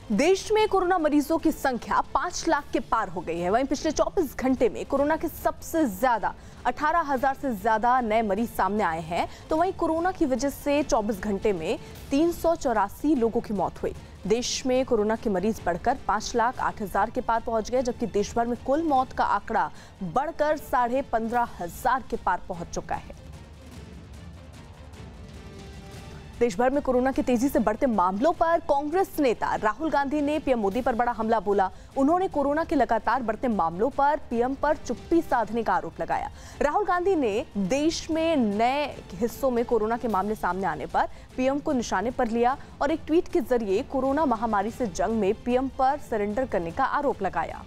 देश में कोरोना मरीजों की संख्या 5 लाख के पार हो गई है। वहीं पिछले 24 घंटे में कोरोना के सबसे ज्यादा 18,000 से ज्यादा नए मरीज सामने आए हैं। तो वहीं कोरोना की वजह से 24 घंटे में 384 लोगों की मौत हुई। देश में कोरोना के मरीज बढ़कर 5,08,000 के पार पहुंच गए, जबकि देश भर में कुल मौत का आंकड़ा बढ़कर 15,500 के पार पहुंच चुका है। देश भर में कोरोना के तेजी से बढ़ते मामलों पर कांग्रेस नेता राहुल गांधी ने पीएम मोदी पर बड़ा हमला बोला। उन्होंने कोरोना के लगातार बढ़ते मामलों पर पीएम पर चुप्पी साधने का आरोप लगाया। राहुल गांधी ने देश में नए हिस्सों में कोरोना के मामले सामने आने पर पीएम को निशाने पर लिया और एक ट्वीट के जरिए कोरोना महामारी से जंग में पीएम पर सरेंडर करने का आरोप लगाया।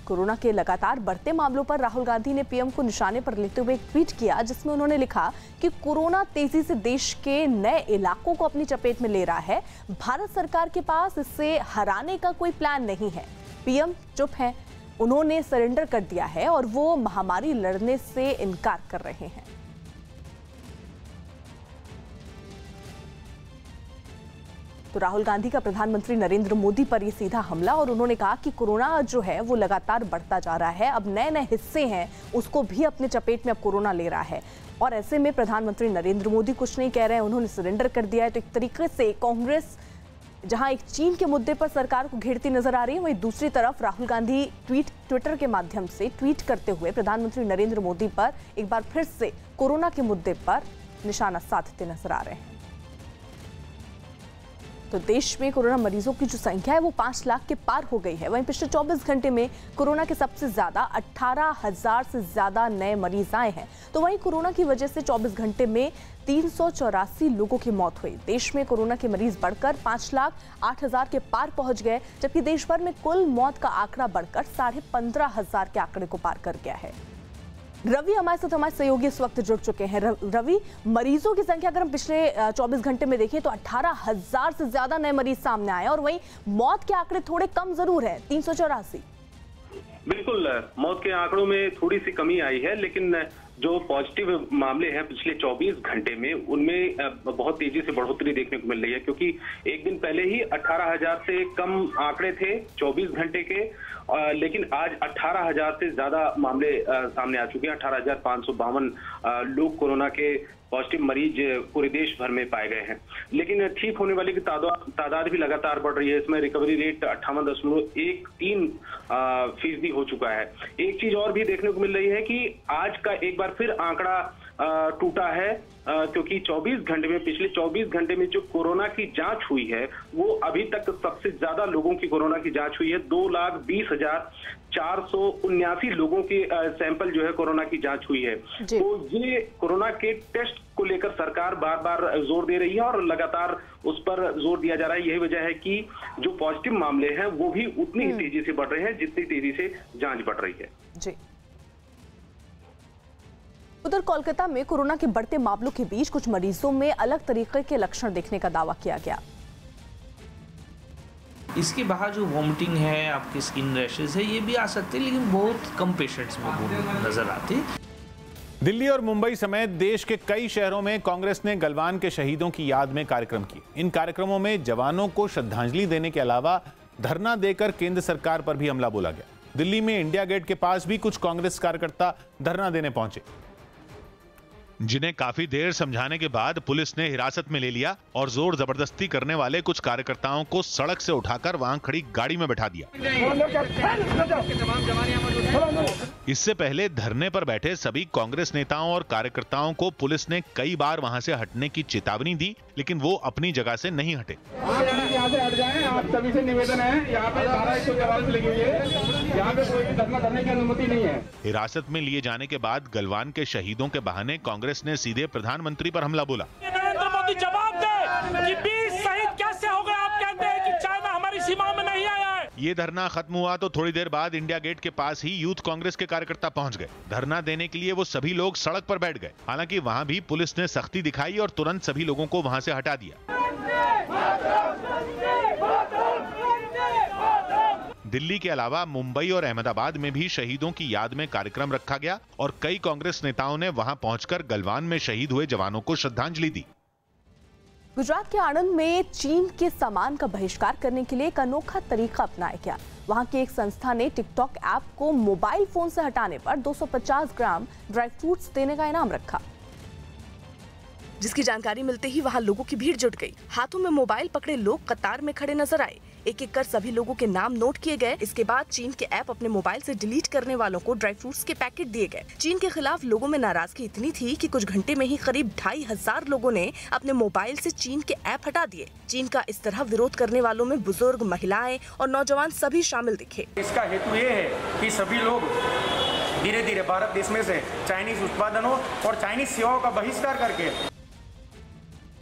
कोरोना के लगातार बढ़ते मामलों पर राहुल गांधी ने पीएम को निशाने पर लेते हुए एक ट्वीट किया, जिसमें उन्होंने लिखा कि कोरोना तेजी से देश के नए इलाकों को अपनी चपेट में ले रहा है। भारत सरकार के पास इसे हराने का कोई प्लान नहीं है। पीएम चुप हैं, उन्होंने सरेंडर कर दिया है और वो महामारी लड़ने से इनकार कर रहे हैं। तो राहुल गांधी का प्रधानमंत्री नरेंद्र मोदी पर यह सीधा हमला, और उन्होंने कहा कि कोरोना जो है वो लगातार बढ़ता जा रहा है। अब नए नए हिस्से हैं, उसको भी अपने चपेट में अब कोरोना ले रहा है। और ऐसे में प्रधानमंत्री नरेंद्र मोदी कुछ नहीं कह रहे हैं, उन्होंने सरेंडर कर दिया है। तो एक तरीके से कांग्रेस जहां एक चीन के मुद्दे पर सरकार को घेरती नजर आ रही है, वहीं दूसरी तरफ राहुल गांधी ट्विटर के माध्यम से ट्वीट करते हुए प्रधानमंत्री नरेंद्र मोदी पर एक बार फिर से कोरोना के मुद्दे पर निशाना साधते नजर आ रहे हैं। तो देश में कोरोना मरीजों की जो संख्या है वो 5 लाख के पार हो गई है। वहीं पिछले 24 घंटे में कोरोना के सबसे ज्यादा 18,000 से ज्यादा नए मरीज आए हैं। तो वहीं कोरोना की वजह से 24 घंटे में 384 लोगों की मौत हुई। देश में कोरोना के मरीज बढ़कर 5,08,000 के पार पहुंच गए, जबकि देश भर में कुल मौत का आंकड़ा बढ़कर 15,500 के आंकड़े को पार कर गया है। रवि हमारे साथ हमारे सहयोगी इस वक्त जुड़ चुके हैं। रवि, मरीजों की संख्या अगर हम पिछले 24 घंटे में देखें तो 18,000 से ज्यादा नए मरीज सामने आए, और वहीं मौत के आंकड़े थोड़े कम जरूर है, 384। बिल्कुल, मौत के आंकड़ों में थोड़ी सी कमी आई है, लेकिन जो पॉजिटिव मामले हैं पिछले 24 घंटे में उनमें बहुत तेजी से बढ़ोतरी देखने को मिल रही है, क्योंकि एक दिन पहले ही 18,000 से कम आंकड़े थे 24 घंटे के, लेकिन आज 18,000 से ज्यादा मामले सामने आ चुके हैं। 18,552 लोग कोरोना के पॉजिटिव मरीज पूरे देश भर में पाए गए हैं। लेकिन ठीक होने वाले की तादाद भी लगातार बढ़ रही है। इसमें रिकवरी रेट 58.13% हो चुका है। एक चीज और भी देखने को मिल रही है कि आज का एक बार फिर आंकड़ा टूटा है, क्योंकि 24 घंटे में पिछले 24 घंटे में जो कोरोना की जांच हुई है वो अभी तक सबसे ज्यादा लोगों की कोरोना की जांच हुई है। 2,20,479 लोगों के सैंपल जो है कोरोना की जांच हुई है। तो ये कोरोना के टेस्ट को लेकर सरकार बार बार जोर दे रही है और लगातार उस पर जोर दिया जा रहा है। यही वजह है कि जो पॉजिटिव मामले हैं वो भी उतनी ही तेजी से बढ़ रहे हैं जितनी तेजी से जांच बढ़ रही है। जी। उधर कोलकाता में कोरोना के बढ़ते मामलों के बीच कुछ मरीजों में अलग तरीके के लक्षण देखने का दावा किया गया। इसके बाहर जो वॉमिटिंग है, आपके स्किन रैशेस है, ये भी आ सकते हैं, लेकिन बहुत कम पेशेंट्स में वो नजर आते हैं। दिल्ली और मुंबई समेत देश के कई शहरों में कांग्रेस ने गलवान के शहीदों की याद में कार्यक्रम किए। इन कार्यक्रमों में जवानों को श्रद्धांजलि देने के अलावा धरना देकर केंद्र सरकार पर भी हमला बोला गया। दिल्ली में इंडिया गेट के पास भी कुछ कांग्रेस कार्यकर्ता धरना देने पहुंचे, जिन्हें काफी देर समझाने के बाद पुलिस ने हिरासत में ले लिया और जोर जबरदस्ती करने वाले कुछ कार्यकर्ताओं को सड़क से उठाकर वहां खड़ी गाड़ी में बैठा दिया। इससे पहले धरने पर बैठे सभी कांग्रेस नेताओं और कार्यकर्ताओं को पुलिस ने कई बार वहां से हटने की चेतावनी दी, लेकिन वो अपनी जगह से नहीं हटे। यहाँ से हट जाएं, आप सभी से निवेदन है, यहाँ पे धारा 144 लगी हुई है, यहाँ पे कोई धरना करने की अनुमति नहीं है। हिरासत में लिए जाने के बाद गलवान के शहीदों के बहाने कांग्रेस ने सीधे प्रधानमंत्री पर हमला बोला। नरेंद्र मोदी जवाब दे कि 20 शहीद कैसे हो गए? आप कहते हैं कि चाइना हमारी सीमा में नहीं आया है। ये धरना खत्म हुआ तो थोड़ी देर बाद इंडिया गेट के पास ही यूथ कांग्रेस के कार्यकर्ता पहुंच गए। धरना देने के लिए वो सभी लोग सड़क पर बैठ गए। हालांकि वहां भी पुलिस ने सख्ती दिखाई और तुरंत सभी लोगों को वहां से हटा दिया। दिल्ली के अलावा मुंबई और अहमदाबाद में भी शहीदों की याद में कार्यक्रम रखा गया और कई कांग्रेस नेताओं ने वहां पहुंचकर गलवान में शहीद हुए जवानों को श्रद्धांजलि दी। गुजरात के आणंद में चीन के सामान का बहिष्कार करने के लिए एक अनोखा तरीका अपनाया गया। वहां की एक संस्था ने टिकटॉक ऐप को मोबाइल फोन से हटाने पर 250 ग्राम ड्राई फ्रूट्स देने का इनाम रखा, जिसकी जानकारी मिलते ही वहां लोगों की भीड़ जुट गई। हाथों में मोबाइल पकड़े लोग कतार में खड़े नजर आए। एक एक कर सभी लोगों के नाम नोट किए गए। इसके बाद चीन के ऐप अपने मोबाइल से डिलीट करने वालों को ड्राई फ्रूट्स के पैकेट दिए गए। चीन के खिलाफ लोगों में नाराजगी इतनी थी कि कुछ घंटे में ही करीब 2500 लोगों ने अपने मोबाइल से चीन के ऐप हटा दिए। चीन का इस तरह विरोध करने वालों में बुजुर्ग, महिलाएं और नौजवान सभी शामिल दिखे। इसका हेतु ये है कि सभी लोग धीरे धीरे भारत देश में से चाइनीज उत्पादनों और चाइनीज सेवाओं का बहिष्कार करके।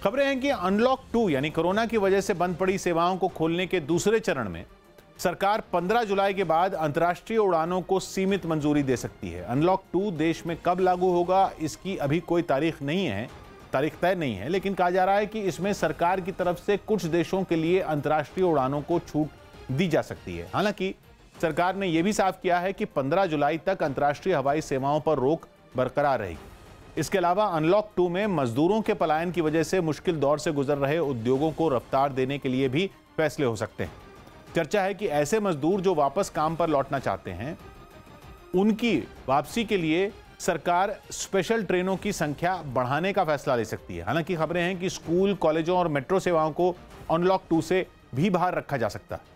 खबरें हैं कि अनलॉक 2 यानी कोरोना की वजह से बंद पड़ी सेवाओं को खोलने के दूसरे चरण में सरकार 15 जुलाई के बाद अंतर्राष्ट्रीय उड़ानों को सीमित मंजूरी दे सकती है। अनलॉक 2 देश में कब लागू होगा इसकी अभी कोई तारीख तय नहीं है, लेकिन कहा जा रहा है कि इसमें सरकार की तरफ से कुछ देशों के लिए अंतर्राष्ट्रीय उड़ानों को छूट दी जा सकती है। हालांकि सरकार ने यह भी साफ किया है कि 15 जुलाई तक अंतर्राष्ट्रीय हवाई सेवाओं पर रोक बरकरार रहेगी। इसके अलावा अनलॉक 2 में मजदूरों के पलायन की वजह से मुश्किल दौर से गुजर रहे उद्योगों को रफ्तार देने के लिए भी फैसले हो सकते हैं। चर्चा है कि ऐसे मजदूर जो वापस काम पर लौटना चाहते हैं, उनकी वापसी के लिए सरकार स्पेशल ट्रेनों की संख्या बढ़ाने का फैसला ले सकती है। हालांकि खबरें हैं कि स्कूल, कॉलेजों और मेट्रो सेवाओं को अनलॉक 2 से भी बाहर रखा जा सकता है।